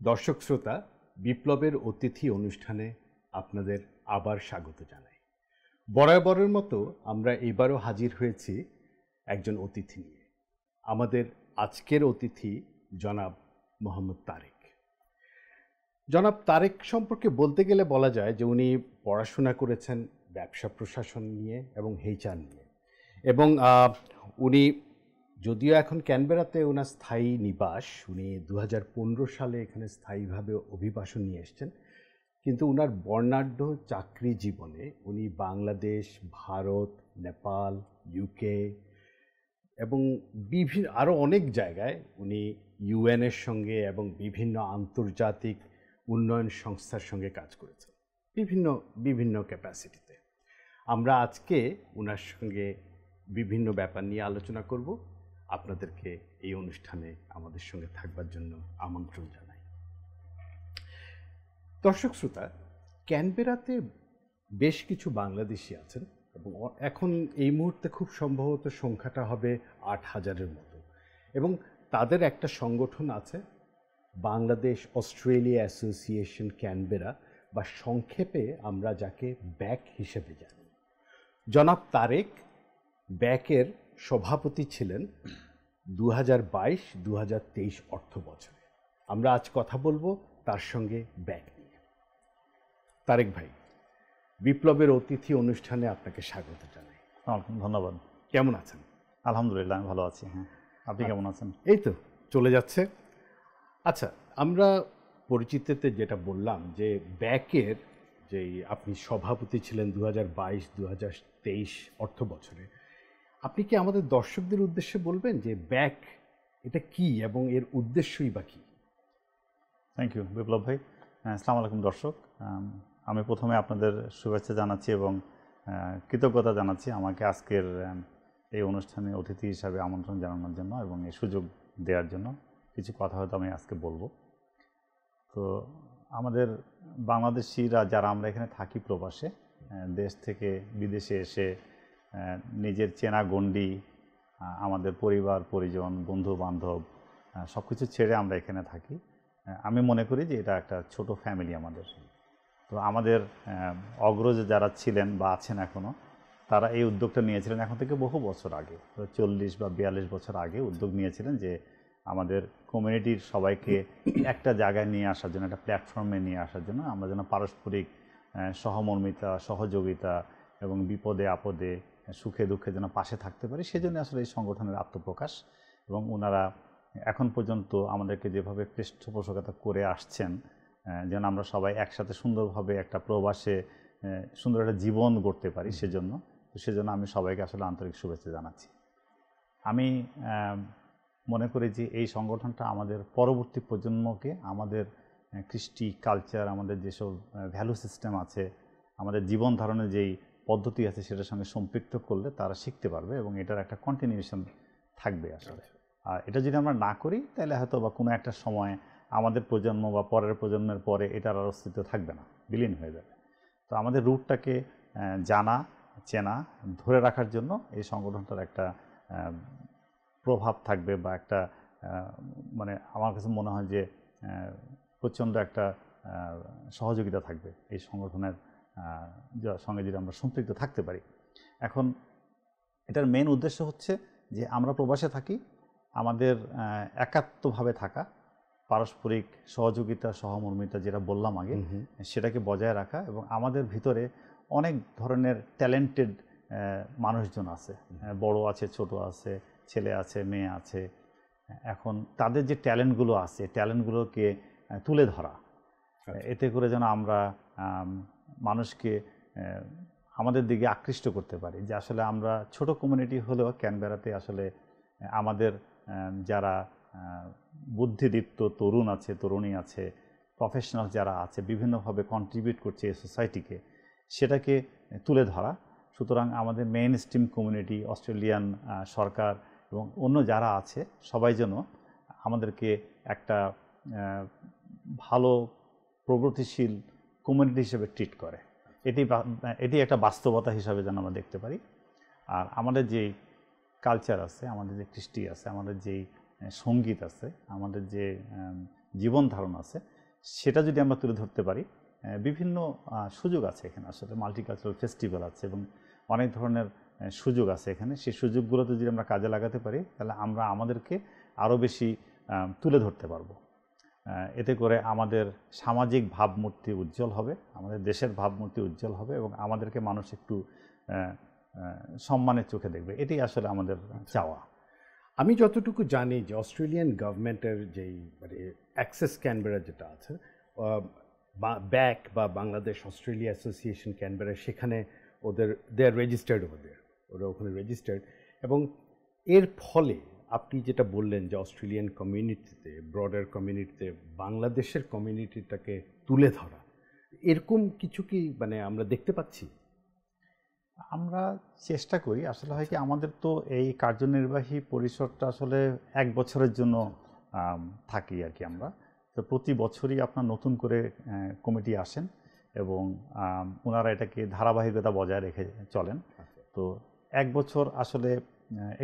দর্শক শ্রোতা, বিপ্লবের অতিথি অনুষ্ঠানে আপনাদের আবার স্বাগত জানাই। বরাবরের মতো আমরা এবারও হাজির হয়েছি একজন অতিথি নিয়ে। আমাদের আজকের অতিথি জনাব মোহাম্মদ তারেক। জনাব তারেক সম্পর্কে বলতে গেলে বলা যায় যে উনি পড়াশোনা করেছেন ব্যবসা প্রশাসন নিয়ে এবং HR নিয়ে, এবং উনি যদিও এখন ক্যানবেরাতে ওনার স্থায়ী নিবাস, উনি 2015 সালে এখানে স্থায়ীভাবে অভিবাসন নিয়ে এসেছেন, কিন্তু ওনার বর্ণাঢ্য চাকরি জীবনে উনি বাংলাদেশ, ভারত, নেপাল, UK এবং বিভিন্ন আরও অনেক জায়গায় উনি UN-এর সঙ্গে এবং বিভিন্ন আন্তর্জাতিক উন্নয়ন সংস্থার সঙ্গে কাজ করেছেন বিভিন্ন ক্যাপাসিটিতে। আমরা আজকে ওনার সঙ্গে বিভিন্ন ব্যাপার নিয়ে আলোচনা করব। আপনাদেরকে এই অনুষ্ঠানে আমাদের সঙ্গে থাকবার জন্য আমন্ত্রণ জানাই। দর্শক শ্রোতা, ক্যানবেরাতে বেশ কিছু বাংলাদেশি আছেন এবং এখন এই মুহূর্তে খুব সম্ভবত সংখ্যাটা হবে 8,000-এর মতো, এবং তাদের একটা সংগঠন আছে, বাংলাদেশ অস্ট্রেলিয়া অ্যাসোসিয়েশন ক্যানবেরা, বা সংক্ষেপে আমরা যাকে ব্যাক হিসেবে জানি। জনাব তারেক ব্যাকের সভাপতি ছিলেন 2022-2023 অর্থ বছরে। আমরা আজ কথা বলবো তার সঙ্গে ব্যাক নিয়ে। তারেক ভাই, বিপ্লবের অতিথি অনুষ্ঠানে আপনাকে স্বাগত জানাই। ধন্যবাদ। কেমন আছেন? আলহামদুলিল্লাহ, আমি ভালো আছি। হ্যাঁ, আপনি কেমন আছেন? এই তো চলে যাচ্ছে। আচ্ছা, আমরা পরিচিতিতে যেটা বললাম যে ব্যাকের যেই আপনি সভাপতি ছিলেন 2022-2023 অর্থ বছরে, আপনি কি আমাদের দর্শকদের উদ্দেশ্যে বলবেন যে ব্যাক এটা কি এবং এর উদ্দেশ্যই বা কী? থ্যাংক ইউ বিপ্লব ভাই। আসসালামু আলাইকুম দর্শক। আমি প্রথমে আপনাদের শুভেচ্ছা জানাচ্ছি এবং কৃতজ্ঞতা জানাচ্ছি আমাকে আজকের এই অনুষ্ঠানে অতিথি হিসাবে আমন্ত্রণ জানানোর জন্য এবং এই সুযোগ দেওয়ার জন্য। কিছু কথা হয়তো আমি আজকে বলবো। তো আমাদের বাংলাদেশিরা যারা আমরা এখানে থাকি প্রবাসে, দেশ থেকে বিদেশে এসে নিজের চেনা গণ্ডি, আমাদের পরিবার পরিজন, বন্ধু বান্ধব সব কিছু ছেড়ে আমরা এখানে থাকি। আমি মনে করি যে এটা একটা ছোট ফ্যামিলি আমাদের। তো আমাদের অগ্রজ যারা ছিলেন বা আছেন এখনও, তারা এই উদ্যোগটা নিয়েছিলেন এখন থেকে বহু বছর আগে, 40 বা 42 বছর আগে উদ্যোগ নিয়েছিলেন যে আমাদের কমিউনিটির সবাইকে একটা জায়গায় নিয়ে আসার জন্য, একটা প্ল্যাটফর্মে নিয়ে আসার জন্য, আমরা যেন পারস্পরিক সহমর্মিতা, সহযোগিতা এবং বিপদে আপদে সুখে দুঃখে যেন পাশে থাকতে পারি, সেজন্য আসলে এই সংগঠনের আত্মপ্রকাশ। এবং ওনারা এখন পর্যন্ত আমাদেরকে যেভাবে পৃষ্ঠপোষকতা করে আসছেন যেন আমরা সবাই একসাথে সুন্দরভাবে একটা প্রবাসে সুন্দর একটা জীবন গড়তে পারি, সেজন্য আমি সবাইকে আসলে আন্তরিক শুভেচ্ছা জানাচ্ছি। আমি মনে করি যে এই সংগঠনটা আমাদের পরবর্তী প্রজন্মকে আমাদের কৃষ্টি কালচার, আমাদের যেসব ভ্যালু সিস্টেম আছে, আমাদের জীবন ধারণের যেই পদ্ধতি আছে সেটার সঙ্গে সম্পৃক্ত করলে তারা শিখতে পারবে এবং এটার একটা কন্টিনিউশন থাকবে আসলে। আর এটা যদি আমরা না করি তাহলে হয়তো বা কোনো একটা সময় আমাদের প্রজন্ম বা পরের প্রজন্মের পরে এটার আর অস্তিত্ব থাকবে না, বিলীন হয়ে যাবে। তো আমাদের রুটটাকে জানা, চেনা, ধরে রাখার জন্য এই সংগঠনটার একটা প্রভাব থাকবে বা একটা মানে আমার কাছে মনে হয় যে প্রচণ্ড একটা সহযোগিতা থাকবে এই সংগঠনের সঙ্গে যদি আমরা সম্পৃক্ত থাকতে পারি। এখন এটার মেন উদ্দেশ্য হচ্ছে যে আমরা প্রবাসে থাকি, আমাদের একাত্মভাবে থাকা, পারস্পরিক সহযোগিতা, সহমর্মিতা যেটা বললাম আগে, সেটাকে বজায় রাখা, এবং আমাদের ভিতরে অনেক ধরনের ট্যালেন্টেড মানুষজন আছে, বড় আছে, ছোট আছে, ছেলে আছে, মেয়ে আছে। এখন তাদের যে ট্যালেন্টগুলো আছে, ট্যালেন্টগুলোকে তুলে ধরা, এতে করে যেন আমরা মানুষকে আমাদের দিকে আকৃষ্ট করতে পারি। যে আসলে আমরা ছোট কমিউনিটি হলেও ক্যানবেরাতে আসলে আমাদের যারা বুদ্ধিদীপ্ত তরুণ আছে, তরুণী আছে, প্রফেশনাল যারা আছে, বিভিন্নভাবে কন্ট্রিবিউট করছে এই সোসাইটিকে, সেটাকে তুলে ধরা। সুতরাং আমাদের মেইন স্ট্রিম কমিউনিটি, অস্ট্রেলিয়ান সরকার এবং অন্য যারা আছে সবাই যেন আমাদেরকে একটা ভালো প্রগতিশীল কমিউনিটি হিসেবে ট্রিট করে, এটি একটা বাস্তবতা হিসাবে যেন আমরা দেখতে পারি। আর আমাদের যে কালচার আছে, আমাদের যে কৃষ্টি আছে, আমাদের যেই সঙ্গীত আছে, আমাদের যে জীবন ধারণ আছে সেটা যদি আমরা তুলে ধরতে পারি, বিভিন্ন সুযোগ আছে এখানে, আসলে মাল্টিকালচারাল ফেস্টিভ্যাল আছে এবং অনেক ধরনের সুযোগ আছে এখানে। সেই সুযোগগুলোতে যদি আমরা কাজে লাগাতে পারি তাহলে আমরা আমাদেরকে আরও বেশি তুলে ধরতে পারবো। এতে করে আমাদের সামাজিক ভাবমূর্তি উজ্জ্বল হবে, আমাদের দেশের ভাবমূর্তি উজ্জ্বল হবে এবং আমাদেরকে মানুষ একটু সম্মানের চোখে দেখবে। এটাই আসলে আমাদের চাওয়া। আমি যতটুকু জানি যে অস্ট্রেলিয়ান গভর্নমেন্টের যেই মানে অ্যাক্সেস ক্যানবেরা যেটা আছে, ব্যাক বা বাংলাদেশ অস্ট্রেলিয়া অ্যাসোসিয়েশন ক্যানবেরা, সেখানে দে আর রেজিস্টার্ড ওরা ওখানে রেজিস্টার্ড। এবং এর ফলে আপনি যেটা বললেন যে অস্ট্রেলিয়ান কমিউনিটিতে, ব্রডার কমিউনিটিতে বাংলাদেশের কমিউনিটিটাকে তুলে ধরা, এরকম কিছু কি মানে আমরা দেখতে পাচ্ছি? আমরা চেষ্টা করি। আসলে হয় কি, আমাদের তো এই কার্যনির্বাহী পরিষদটা আসলে 1 বছরের জন্য থাকি আর কি আমরা। তো প্রতি বছরই আপনার নতুন করে কমিটি আসেন এবং ওনারা এটাকে ধারাবাহিকতা বজায় রেখে চলেন। তো 1 বছর আসলে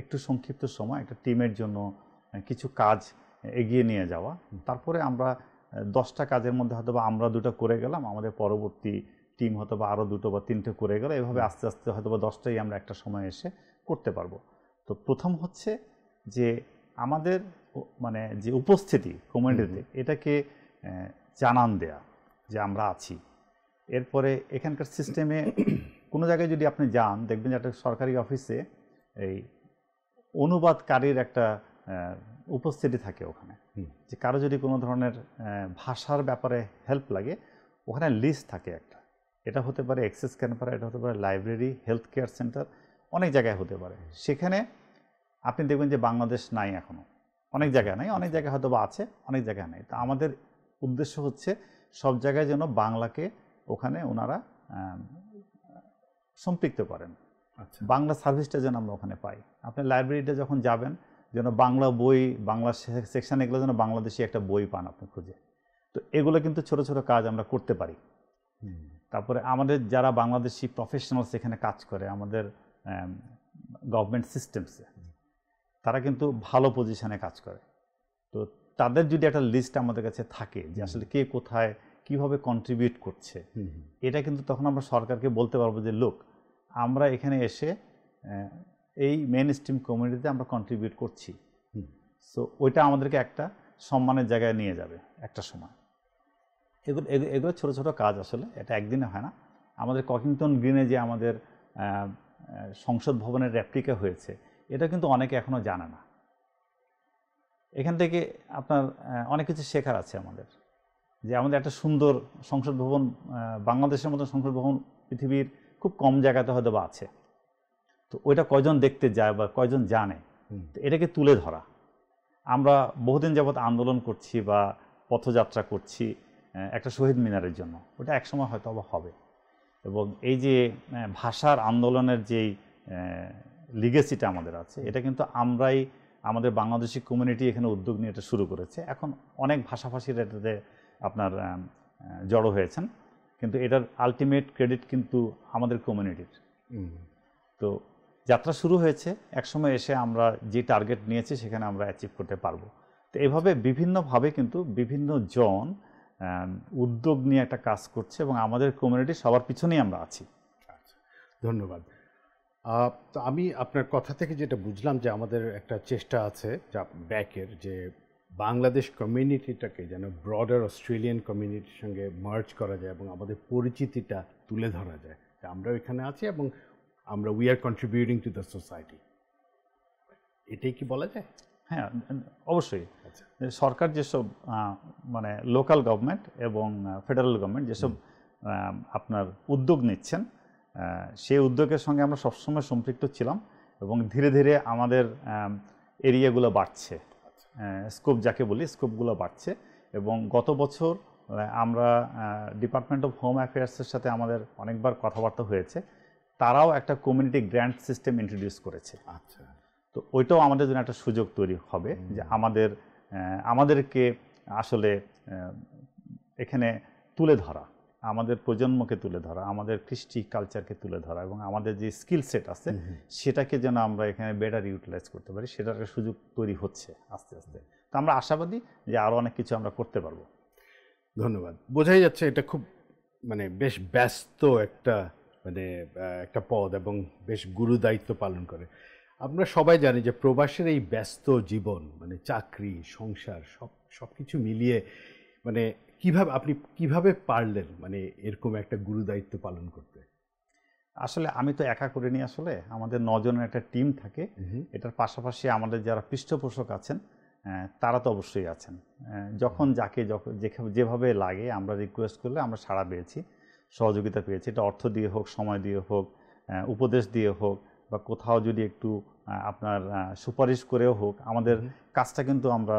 একটু সংক্ষিপ্ত সময় একটা টিমের জন্য কিছু কাজ এগিয়ে নিয়ে যাওয়া। তারপরে আমরা 10টা কাজের মধ্যে হয়তো বা আমরা 2টা করে গেলাম, আমাদের পরবর্তী টিম হয়তো বা আরও 2টো বা 3টে করে গেল, এভাবে আস্তে আস্তে হয়তো বা 10টাই আমরা একটা সময় এসে করতে পারবো। তো প্রথম হচ্ছে যে আমাদের মানে যে উপস্থিতি কমিউনিটিতে, এটাকে জানান দেয়া যে আমরা আছি। এরপরে এখানকার সিস্টেমে কোনো জায়গায় যদি আপনি যান, দেখবেন যে একটা সরকারি অফিসে এই অনুবাদকারীর একটা উপস্থিতি থাকে ওখানে, যে কারো যদি কোনো ধরনের ভাষার ব্যাপারে হেল্প লাগে, ওখানে লিস্ট থাকে একটা। এটা হতে পারে অ্যাক্সেস ক্যানবেরা, এটা হতে পারে লাইব্রেরি, হেলথ কেয়ার সেন্টার, অনেক জায়গায় হতে পারে। সেখানে আপনি দেখবেন যে বাংলাদেশ নাই এখনও, অনেক জায়গায় নাই, অনেক জায়গায় হয়তো বা আছে, অনেক জায়গায় নাই। তো আমাদের উদ্দেশ্য হচ্ছে সব জায়গায় যেন বাংলাকে ওখানে ওনারা সম্পৃক্ত করেন। আচ্ছা, বাংলা সার্ভিসটা যেন আমরা ওখানে পাই। আপনি লাইব্রেরিতে যখন যাবেন, যেন বাংলা বই, বাংলা সেকশন, এগুলো যেন বাংলাদেশি একটা বই পান আপনি খুঁজে। তো এগুলো কিন্তু ছোট ছোট কাজ আমরা করতে পারি। তারপরে আমাদের যারা বাংলাদেশি প্রফেশনালস এখানে কাজ করে আমাদের গভর্নমেন্ট সিস্টেমসে, তারা কিন্তু ভালো পজিশনে কাজ করে। তো তাদের যদি একটা লিস্ট আমাদের কাছে থাকে যে আসলে কে কোথায় কিভাবে কন্ট্রিবিউট করছে, এটা কিন্তু তখন আমরা সরকারকে বলতে পারবো যে লোক, আমরা এখানে এসে এই মেইন স্ট্রিম কমিউনিটিতে আমরা কন্ট্রিবিউট করছি। সো ওইটা আমাদেরকে একটা সম্মানের জায়গায় নিয়ে যাবে একটা সময়। এগুলো ছোটো ছোটো কাজ, আসলে এটা একদিনে হয় না। আমাদের ককিংটন গ্রিনে যে আমাদের সংসদ ভবনের রেপ্লিকা হয়েছে, এটা কিন্তু অনেকে এখনও জানে না। এখান থেকে আপনার অনেক কিছু শেখার আছে আমাদের, যে আমাদের একটা সুন্দর সংসদ ভবন, বাংলাদেশের মতো সংসদ ভবন পৃথিবীর খুব কম জায়গাতে হয়তো বা আছে। তো ওইটা কয়জন দেখতে যায় বা কয়জন জানে, তো এটাকে তুলে ধরা। আমরা বহুদিন যাবৎ আন্দোলন করছি বা পথযাত্রা করছি একটা শহীদ মিনারের জন্য, ওটা একসময় হয়তো আবার হবে। এবং এই যে ভাষার আন্দোলনের যেই লিগেসিটা আমাদের আছে, এটা কিন্তু আমরাই, আমাদের বাংলাদেশি কমিউনিটি এখানে উদ্যোগ নিয়ে এটা শুরু করেছে। এখন অনেক ভাষাভাষীরা এটাতে আপনার জড়ো হয়েছেন, কিন্তু এটার আলটিমেট ক্রেডিট কিন্তু আমাদের কমিউনিটির। তো যাত্রা শুরু হয়েছে, একসময় এসে আমরা যে টার্গেট নিয়েছি সেখানে আমরা অ্যাচিভ করতে পারবো। তো এভাবে বিভিন্নভাবে কিন্তু বিভিন্ন জন উদ্যোগ নিয়ে একটা কাজ করছে এবং আমাদের কমিউনিটি সবার পিছনেই আমরা আছি। আচ্ছা, ধন্যবাদ। তো আমি আপনার কথা থেকে যেটা বুঝলাম যে আমাদের একটা চেষ্টা আছে যা ব্যাকের, যে বাংলাদেশ কমিউনিটিটাকে যেন ব্রডার অস্ট্রেলিয়ান কমিউনিটির সঙ্গে মার্জ করা যায় এবং আমাদের পরিচিতিটা তুলে ধরা যায় যে আমরা এখানে আছি এবং আমরা we are contributing to the society. এটাই কি বলা যায়? হ্যাঁ, অবশ্যই। সরকার যেসব মানে লোকাল গভর্নমেন্ট এবং ফেডারেল গভর্নমেন্ট যেসব আপনার উদ্যোগ নিচ্ছেন, সেই উদ্যোগের সঙ্গে আমরা সবসময় সম্পৃক্ত ছিলাম এবং ধীরে ধীরে আমাদের এরিয়াগুলো বাড়ছে, স্কোপ যাকে বলি, স্কোপগুলো বাড়ছে। এবং গত বছর আমরা ডিপার্টমেন্ট অফ হোম অ্যাফেয়ার্সের সাথে আমাদের অনেকবার কথাবার্তা হয়েছে, তারাও একটা কমিউনিটি গ্র্যান্ট সিস্টেম ইন্ট্রোডিউস করেছে। আচ্ছা, তো ওইটাও আমাদের জন্য একটা সুযোগ তৈরি হবে যে আমাদেরকে আসলে এখানে তুলে ধরা আমাদের প্রজন্মকে তুলে ধরা, আমাদের কৃষ্টি কালচারকে তুলে ধরা এবং আমাদের যে স্কিল সেট আছে সেটাকে যেন আমরা এখানে বেটার ইউটিলাইজ করতে পারি, সেটার একটা সুযোগ তৈরি হচ্ছে আস্তে আস্তে। তো আমরা আশাবাদী যে আরও অনেক কিছু আমরা করতে পারবো। ধন্যবাদ। বোঝাই যাচ্ছে এটা খুব মানে বেশ ব্যস্ত একটা মানে একটা পদ এবং বেশ গুরু দায়িত্ব পালন করে। আমরা সবাই জানি যে প্রবাসের এই ব্যস্ত জীবন মানে চাকরি, সংসার সব কিছু মিলিয়ে মানে আপনি কিভাবে পারলেন মানে এরকম একটা গুরু দায়িত্ব পালন করতে? আসলে আমি তো একা করিনি, আসলে আমাদের 9 জনের একটা টিম থাকে। এটার পাশাপাশি আমাদের যারা পৃষ্ঠপোষক আছেন তারা তো অবশ্যই আছেন। যখন যাকে যেভাবে লাগে আমরা রিকোয়েস্ট করলে আমরা সাড়া পেয়েছি, সহযোগিতা পেয়েছি। এটা অর্থ দিয়ে হোক, সময় দিয়ে হোক, উপদেশ দিয়ে হোক, বা কোথাও যদি একটু আপনার সুপারিশ করেও হোক, আমাদের কাজটা কিন্তু আমরা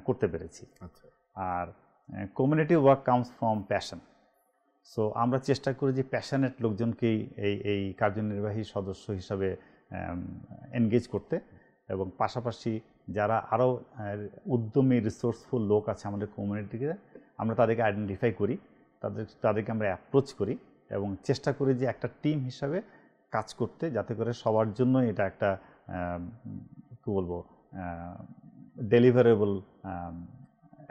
করতে পেরেছি। আর community work comes from passion. So আমরা চেষ্টা করি যে প্যাশনেট লোকজনকেই এই কার্যনির্বাহী সদস্য হিসাবে এনগেজ করতে, এবং পাশাপাশি যারা আরও উদ্যমী রিসোর্সফুল লোক আছে আমাদের কমিউনিটিতে, আমরা তাদেরকে আইডেন্টিফাই করি, তাদেরকে আমরা অ্যাপ্রোচ করি এবং চেষ্টা করি যে একটা টিম হিসাবে কাজ করতে, যাতে করে সবার জন্য এটা একটা কী বলবো ডেলিভারেবল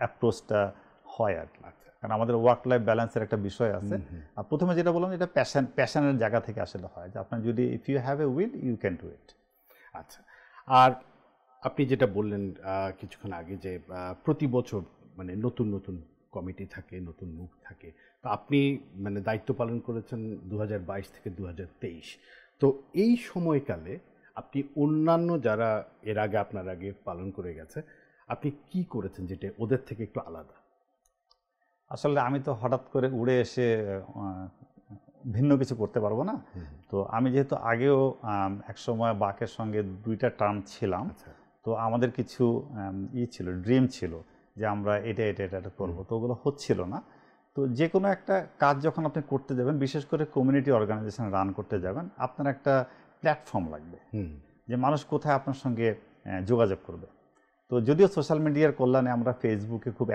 অ্যাপ্রোচটা হয় আর কি। কারণ আমাদের ওয়ার্ক লাইফ ব্যালেন্সের একটা বিষয় আছে। আর প্রথমে যেটা বললাম, এটা প্যাশনের জায়গা থেকে আসলে হয়, যে আপনার যদি if you have a will you can do it. আচ্ছা, আর আপনি যেটা বললেন কিছুক্ষণ আগে যে প্রতি বছর মানে নতুন নতুন কমিটি থাকে, নতুন মুখ থাকে, তো আপনি মানে দায়িত্ব পালন করেছেন 2022 থেকে 2023। তো এই সময়কালে আপনি অন্যান্য যারা এর আগে আপনার আগে পালন করে গেছে, আপনি কি করেছেন যেটা ওদের থেকে একটু আলাদা? আসলে আমি তো হঠাৎ করে উড়ে এসে ভিন্ন কিছু করতে পারবো না। তো আমি যেহেতু আগেও একসময় বাকের সঙ্গে 2টা টার্ম ছিলাম, তো আমাদের কিছু ছিল, ড্রিম ছিল যে আমরা এটা করবো, তো ওগুলো হচ্ছিল না। তো যে কোনো একটা কাজ যখন আপনি করতে যাবেন, বিশেষ করে কমিউনিটি অর্গানাইজেশন রান করতে যাবেন, আপনার একটা প্ল্যাটফর্ম লাগবে যে মানুষ কোথায় আপনার সঙ্গে যোগাযোগ করবে। তো যদিও সোশ্যাল মিডিয়ার কল্যাণে আমরা ফেসবুকে খুব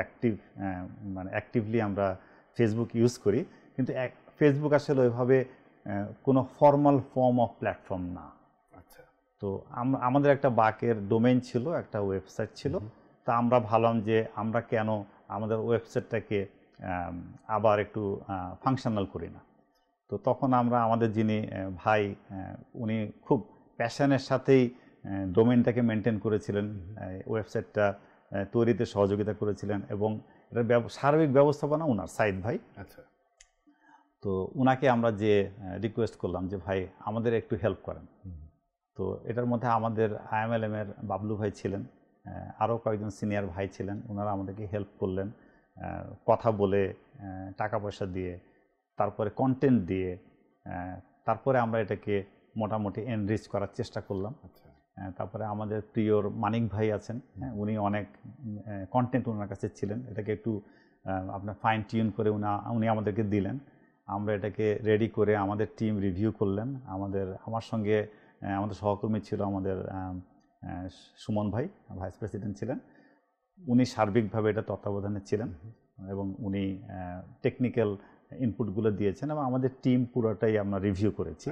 অ্যাক্টিভলি আমরা ফেসবুক ইউজ করি, কিন্তু ফেসবুক আসলে ওইভাবে কোনো ফর্মাল ফর্ম অফ প্ল্যাটফর্ম না। আচ্ছা, তো আমাদের একটা বাকের ডোমেইন ছিল, একটা ওয়েবসাইট ছিল। তা আমরা ভাবলাম যে আমরা কেন আমাদের ওয়েবসাইটটাকে আবার একটু ফাংশনাল করি না। তো তখন আমরা আমাদের যিনি ভাই, উনি খুব প্যাশনের সাথেই ডোমেইনটাকে মেনটেন করেছিলেন, ওয়েবসাইটটা তৈরিতে সহযোগিতা করেছিলেন, এবং এটার সার্বিক ব্যবস্থাপনা ওনার সাইদ ভাই। আচ্ছা, তো ওনাকে আমরা যে রিকোয়েস্ট করলাম যে ভাই আমাদের একটু হেল্প করেন। তো এটার মধ্যে আমাদের IMLM এর বাবলু ভাই ছিলেন, আরও কয়েকজন সিনিয়র ভাই ছিলেন, ওনারা আমাদেরকে হেল্প করলেন, কথা বলে, টাকা পয়সা দিয়ে, তারপরে কন্টেন্ট দিয়ে, তারপরে আমরা এটাকে মোটামুটি এনরিচ করার চেষ্টা করলাম। তারপরে আমাদের প্রিয় মানিক ভাই আছেন, উনি অনেক কন্টেন্ট ওনার কাছে ছিলেন, এটাকে একটু আপনার ফাইন টিউন করে উনি আমাদেরকে দিলেন। আমরা এটাকে রেডি করে আমাদের টিম রিভিউ করলেন। আমার সঙ্গে আমাদের সহকর্মী ছিল আমাদের সুমন ভাই, ভাইস প্রেসিডেন্ট ছিলেন, উনি সার্বিকভাবে এটা তত্ত্বাবধানে ছিলেন এবং উনি টেকনিক্যাল ইনপুটগুলো দিয়েছেন, এবং আমাদের টিম পুরোটাই আমরা রিভিউ করেছি।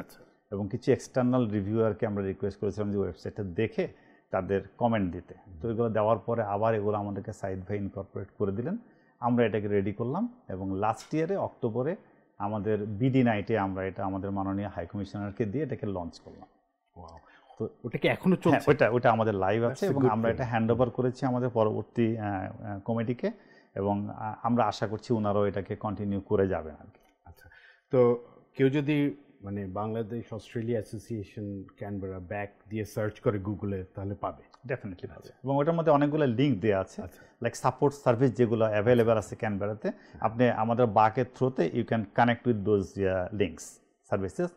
এবং কিছু এক্সটার্নাল রিভিউয়ারকে আমরা রিকোয়েস্ট করেছিলাম যে ওয়েবসাইটটা দেখে তাদের কমেন্ট দিতে। তো এগুলো দেওয়ার পরে আবার এগুলো আমাদেরকে সাইদ ভাই ইনকর্পোরেট করে দিলেন, আমরা এটাকে রেডি করলাম, এবং লাস্ট ইয়ারে অক্টোবরে আমাদের বিডি নাইটে আমরা এটা আমাদের মাননীয় হাই কমিশনারকে দিয়ে এটাকে লঞ্চ করলাম। তো ওটা কি এখনো চলছে? ওটা আমাদের লাইভ আছে, এবং আমরা এটা হ্যান্ড ওভার করেছি আমাদের পরবর্তী কমিটিকে, এবং আমরা আশা করছি ওনারাও এটাকে কন্টিনিউ করে যাবেন আর কি। আচ্ছা, তো কেউ যদি মানে Bangladesh Australia association Canberra back দিয়ে সার্চ করে গুগলে, তাহলে পাবে, ডেফিনেটলি পাবে। এবং ওটার মধ্যে অনেকগুলো লিঙ্ক দেওয়া আছে, লাইক সাপোর্ট সার্ভিস যেগুলো অ্যাভেলেবেল আছে ক্যানবেরাতে, আপনি আমাদের বাকের থ্রুতে you can connect with those links services.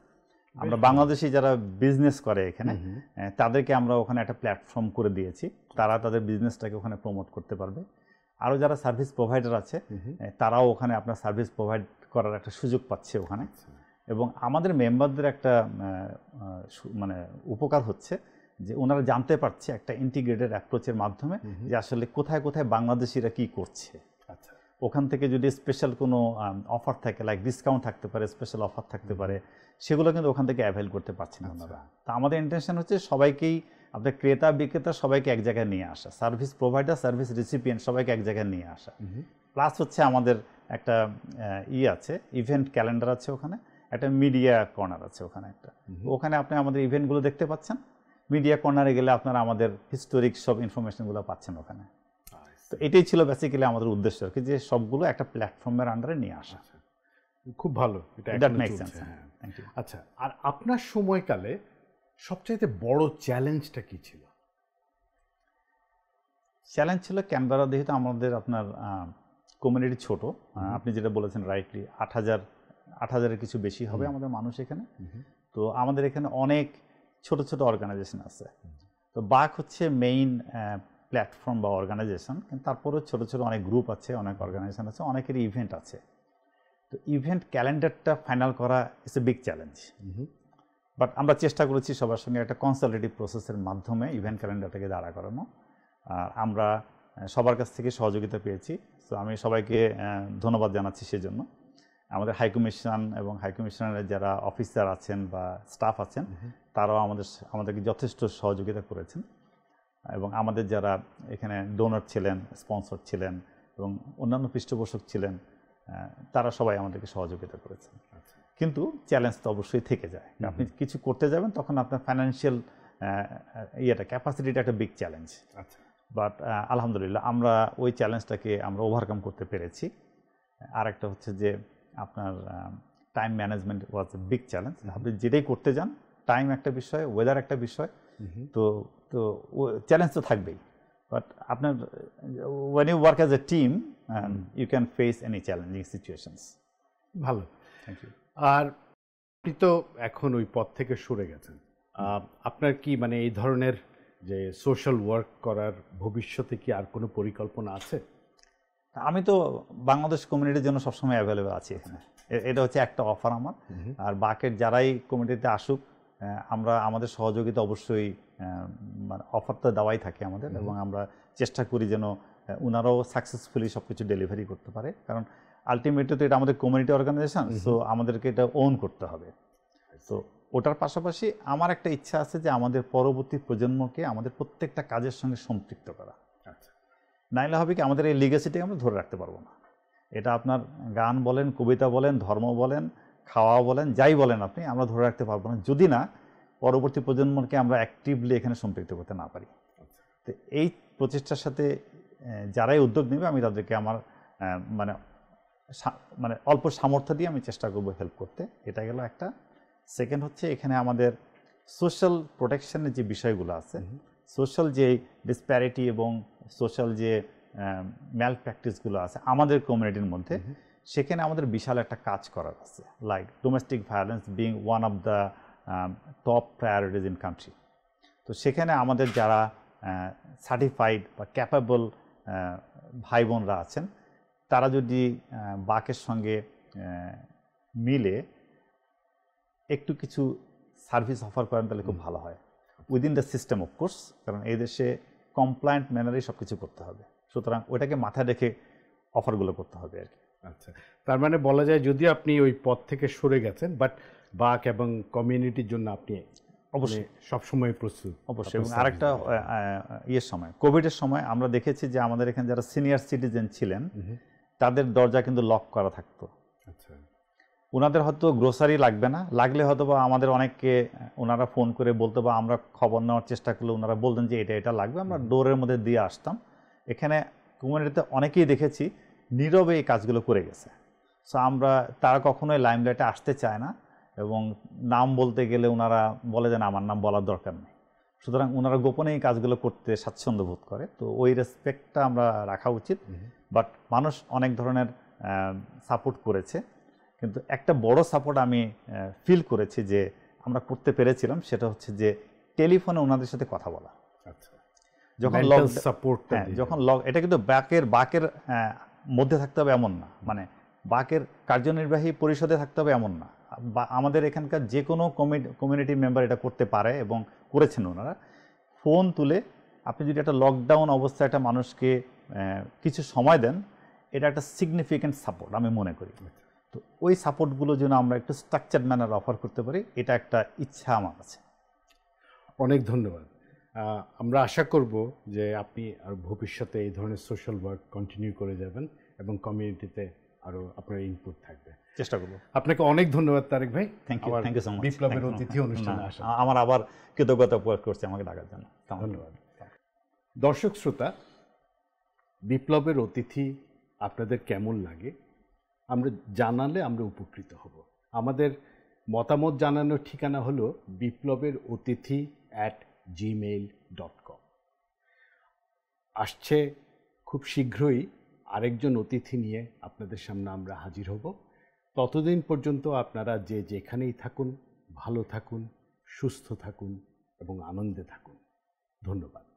আমরা বাংলাদেশি যারা বিজনেস করে এখানে, তাদেরকে আমরা ওখানে একটা প্ল্যাটফর্ম করে দিয়েছি, তারা তাদের বিজনেসটাকে ওখানে প্রমোট করতে পারবে। আরও যারা সার্ভিস প্রোভাইডার আছে, তারাও ওখানে আপনার সার্ভিস প্রোভাইড করার একটা সুযোগ পাচ্ছে ওখানে। এবং আমাদের মেম্বারদের একটা মানে উপকার হচ্ছে যে ওনারা জানতে পারছে একটা ইন্টিগ্রেটেড অ্যাপ্রোচের মাধ্যমে যে আসলে কোথায় কোথায় বাংলাদেশিরা কি করছে। আচ্ছা, ওখান থেকে যদি স্পেশাল কোনো অফার থাকে, লাইক ডিসকাউন্ট থাকতে পারে, স্পেশাল অফার থাকতে পারে, সেগুলো কিন্তু ওখান থেকে অ্যাভেল করতে পারছেন ওনারা। তা আমাদের ইন্টেনশন হচ্ছে সবাইকেই, আপনার ক্রেতা বিক্রেতা সবাইকে এক জায়গায় নিয়ে আসা, সার্ভিস প্রোভাইডার সার্ভিস রিসিপিয়েন্ট সবাইকে এক জায়গায় নিয়ে আসা। প্লাস হচ্ছে আমাদের একটা আছে, ইভেন্ট ক্যালেন্ডার আছে ওখানে, একটা মিডিয়া কর্নার আছে ওখানে একটা, ওখানে আপনি আমাদের ইভেন্টগুলো দেখতে পাচ্ছেন। মিডিয়া কর্নারে গেলে আপনারা আমাদের হিস্টোরিক সব ইনফরমেশনগুলো পাচ্ছেন ওখানে। তো এটাই ছিল বেসিক্যালি আমাদের উদ্দেশ্য আর কি, যে সবগুলো একটা প্ল্যাটফর্মের আন্ডারে নিয়ে আসা। খুব ভালো, দ্যাট মেক্স সেন্স। আচ্ছা, আর আপনার সময়কালে সবচাইতে বড় চ্যালেঞ্জটা কি ছিল? চ্যালেঞ্জ ছিল ক্যানবেরা, যেহেতু আমাদের আপনার কমিউনিটি ছোট, আপনি যেটা বলেছেন রাইটলি, 8,000-এর কিছু বেশি হবে আমাদের মানুষ এখানে। তো আমাদের এখানে অনেক ছোট ছোট অর্গানাইজেশন আছে। তো বাক হচ্ছে মেইন প্ল্যাটফর্ম বা অর্গানাইজেশন, কিন্তু তারপরেও ছোট ছোট অনেক গ্রুপ আছে, অনেক অর্গানাইজেশন আছে, অনেকেরই ইভেন্ট আছে। তো ইভেন্ট ক্যালেন্ডারটা ফাইনাল করা it's a big challenge. But আমরা চেষ্টা করেছি সবার সঙ্গে একটা কনসালটেটিভ প্রসেসের মাধ্যমে ইভেন্ট ক্যালেন্ডারটাকে দাঁড়া করানো। আর আমরা সবার কাছ থেকে সহযোগিতা পেয়েছি। তো আমি সবাইকে ধন্যবাদ জানাচ্ছি সেজন্য। আমাদের হাইকমিশন এবং হাইকমিশনের যারা অফিসার আছেন বা স্টাফ আছেন, তারাও আমাদেরকে যথেষ্ট সহযোগিতা করেছেন। এবং আমাদের যারা এখানে ডোনার ছিলেন, স্পন্সর ছিলেন এবং অন্যান্য পৃষ্ঠপোষক ছিলেন, তারা সবাই আমাদেরকে সহযোগিতা করেছেন। কিন্তু চ্যালেঞ্জ তো অবশ্যই থেকে যায়। আপনি কিছু করতে যাবেন তখন আপনার ফাইন্যান্সিয়াল ক্যাপাসিটিটা একটা বিগ চ্যালেঞ্জ। বাট আলহামদুলিল্লাহ আমরা ওই চ্যালেঞ্জটাকে আমরা ওভারকাম করতে পেরেছি। আর একটা হচ্ছে যে আপনার time management was a big challenge. আপনি যেটাই করতে যান, টাইম একটা বিষয়, ওয়েদার একটা বিষয়, তো চ্যালেঞ্জ তো থাকবেই। বাট আপনার when you work as a team you can face any challenging situations. ভালো, থ্যাংক ইউ। আর আপনি তো এখন ওই পদ থেকে সরে গেছেন, আপনার কি মানে এই ধরনের যে সোশ্যাল ওয়ার্ক করার ভবিষ্যতে কি আর কোনো পরিকল্পনা আছে? আমি তো বাংলাদেশ কমিউনিটির জন্য সবসময় অ্যাভেলেবেল আছি এখানে। এটা হচ্ছে একটা অফার আমার। আর বাকের যারাই কমিউনিটিতে আসুক, আমরা আমাদের সহযোগিতা অবশ্যই মানে অফার তো দেওয়াই থাকে আমাদের, এবং আমরা চেষ্টা করি যেন ওনারাও সাকসেসফুলি সব কিছু ডেলিভারি করতে পারে। কারণ আলটিমেটলি তো এটা আমাদের কমিউনিটি অর্গানাইজেশন, সো আমাদেরকে এটা ওন করতে হবে। তো ওটার পাশাপাশি আমার একটা ইচ্ছা আছে যে আমাদের পরবর্তী প্রজন্মকে আমাদের প্রত্যেকটা কাজের সঙ্গে সম্পৃক্ত করা। নাইলে হবে কি, আমাদের এই লিগেসিটাকে আমরা ধরে রাখতে পারবো না। এটা আপনার গান বলেন, কবিতা বলেন, ধর্ম বলেন, খাওয়া বলেন, যাই বলেন আপনি, আমরা ধরে রাখতে পারবো না যদি না পরবর্তী প্রজন্মকে আমরা অ্যাক্টিভলি এখানে সম্পৃক্ত করতে না পারি। তো এই প্রচেষ্টার সাথে যারাই উদ্যোগ নেবে, আমি তাদেরকে আমার মানে অল্প সামর্থ্য দিয়ে আমি চেষ্টা করবো হেল্প করতে। এটা গেল একটা। সেকেন্ড হচ্ছে এখানে আমাদের সোশ্যাল প্রোটেকশনের যে বিষয়গুলো আছে, সোশ্যাল যে ডিসপ্যারিটি এবং সোশ্যাল যে ম্যাল প্র্যাকটিসগুলো আছে আমাদের কমিউনিটির মধ্যে, সেখানে আমাদের বিশাল একটা কাজ করার আছে। Like domestic violence being one of the top priorities in country. তো সেখানে আমাদের যারা সার্টিফাইড বা ক্যাপাবল ভাই বোনরা আছেন, তারা যদি বাকের সঙ্গে মিলে একটু কিছু সার্ভিস অফার করেন তাহলে খুব ভালো হয়, উইদিন দ্য সিস্টেম অফকোর্স। কারণ এই দেশে কমপ্লায়েন্ট ম্যানারেই সব কিছু করতে হবে, সুতরাং ওইটাকে মাথায় রেখে অফারগুলো করতে হবে আর কি। আচ্ছা, তার মানে বলা যায় যদিও আপনি ওই পদ থেকে সরে গেছেন, বাট বাক এবং কমিউনিটির জন্য আপনি অবশ্যই সবসময় প্রস্তুত। অবশ্যই। এবং আরেকটা সময়, কোভিডের সময় আমরা দেখেছি যে আমাদের এখানে যারা সিনিয়র সিটিজেন ছিলেন, তাদের দরজা কিন্তু লক করা থাকতো। আচ্ছা, ওনাদের হয়তো গ্রোসারি লাগবে না, লাগলে হয়তো বা আমাদের অনেককে ওনারা ফোন করে বলতো বা আমরা খবর নেওয়ার চেষ্টা করলে ওনারা বলতেন যে এটা এটা লাগবে, আমরা ডোরের মধ্যে দিয়ে আসতাম। এখানে কমিউনিটিতে অনেকেই দেখেছি নীরবে এই কাজগুলো করে গেছে। সো তারা কখনোই লাইমলাইটে আসতে চায় না, এবং নাম বলতে গেলে ওনারা বলে যে না, আমার নাম বলার দরকার নেই। সুতরাং ওনারা গোপনে এই কাজগুলো করতে স্বাচ্ছন্দ্য বোধ করে। তো ওই রেসপেক্টটা আমরা রাখা উচিত। বাট মানুষ অনেক ধরনের সাপোর্ট করেছে, কিন্তু একটা বড় সাপোর্ট আমি ফিল করেছি যে আমরা করতে পেরেছিলাম, সেটা হচ্ছে যে টেলিফোনে ওনাদের সাথে কথা বলা। যখন এটা কিন্তু বাকের মধ্যে থাকতে হবে এমন না, মানে বাকের কার্যনির্বাহী পরিষদে থাকতে হবে এমন না। আমাদের এখানকার যে কোনো কমিউনিটি মেম্বার এটা করতে পারে এবং করেছেন ওনারা। ফোন তুলে আপনি যদি একটা লকডাউন অবস্থায় একটা মানুষকে কিছু সময় দেন, এটা একটা সিগনিফিক্যান্ট সাপোর্ট আমি মনে করি। তো ওই সাপোর্টগুলো যেন আমরা একটু স্ট্রাকচার ম্যানার অফার করতে পারি, এটা একটা ইচ্ছা আমার আছে। অনেক ধন্যবাদ। আমরা আশা করব যে আপনি আর ভবিষ্যতে এই ধরনের সোশ্যাল ওয়ার্ক কন্টিনিউ করে যাবেন এবং কমিউনিটিতে আরও আপনার ইনপুট থাকবে। চেষ্টা করবো। আপনাকে অনেক ধন্যবাদ তারেক ভাই। Thank you so much. বিপ্লবের অতিথি অনুষ্ঠানে আসা। আমার আবার কৃতজ্ঞতা প্রকাশ করছি আমাকে ডাকার জন্য। ধন্যবাদ। দর্শক শ্রোতা, বিপ্লবের অতিথি আপনাদের কেমন লাগে আমরা জানালে আমরা উপকৃত হব। আমাদের মতামত জানানোর ঠিকানা হলো biploberaotithi@gmail.com। আসছে খুব শীঘ্রই আরেকজন অতিথি নিয়ে আপনাদের সামনে আমরা হাজির হব। ততদিন পর্যন্ত আপনারা যে যেখানেই থাকুন ভালো থাকুন, সুস্থ থাকুন এবং আনন্দে থাকুন। ধন্যবাদ।